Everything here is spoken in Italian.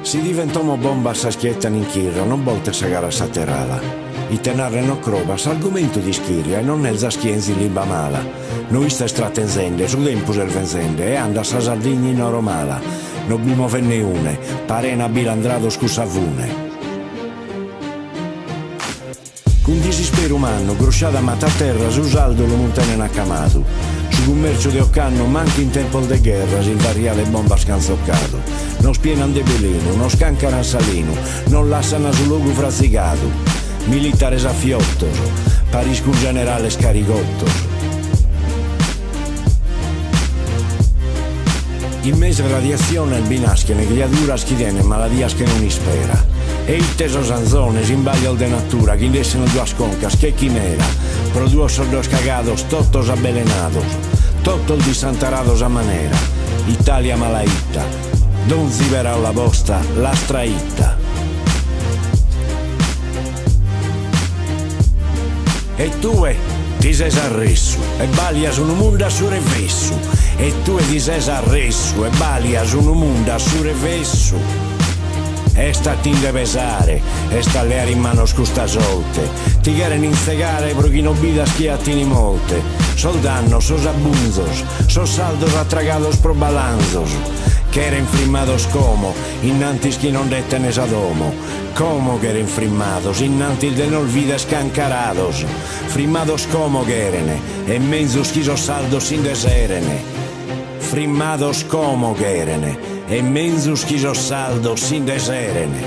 Si diventomo bomba sa schietta in chirra, non volte sa gara saterrala. I tenarre no crobas, argomento di schiria, e non nel zaschienzi limba mala. Noi sta stratenzende, su tempus el venzende, e anda sa Sardigni in oro mala. No bimo venne une, parena bilandrado scusavune. Con disispero umano, grosciata mata a terra, su saldo lo montane accamato. Su commercio de Occanno, manchi in tempo de guerra, il variale bomba scanzoccato. Non spienan de veleno, non scancaran salino, non lasciano sul luogo frazzicato. Militares a fiottos, parisco un generale scaricottos. In mese radiazione il binaschiene, criaturas chi tiene maladias che non ispera. E il teso sanzone, simbaglio de natura, chi desseno due sconcas, che chimera. Produosos dos cagados, totos abelenados, totos disantarados a manera. Italia malaitta, don zibera la bosta, la straitta. E tu ti sei arresso, e balias un mondo a surrevesso. E tu ti sei arresso, e balias un mondo a surrevesso. E sta a tinde pesare, e sta leare in mano scusta solte. Ti quieren insegare pro chi non bida schiattini molte. Sol danno, sos abunzos, sos saldos atragados pro balanzos. Quieren frimmados como, innantis chi non dettenes ad homo. Como quieren frimmados, innantis de non vida scancarados. Frimmados como quierene, e menzus chi sos saldos sin deserene. Frimmados como quierene, e menzus chi sos saldos sin deserene.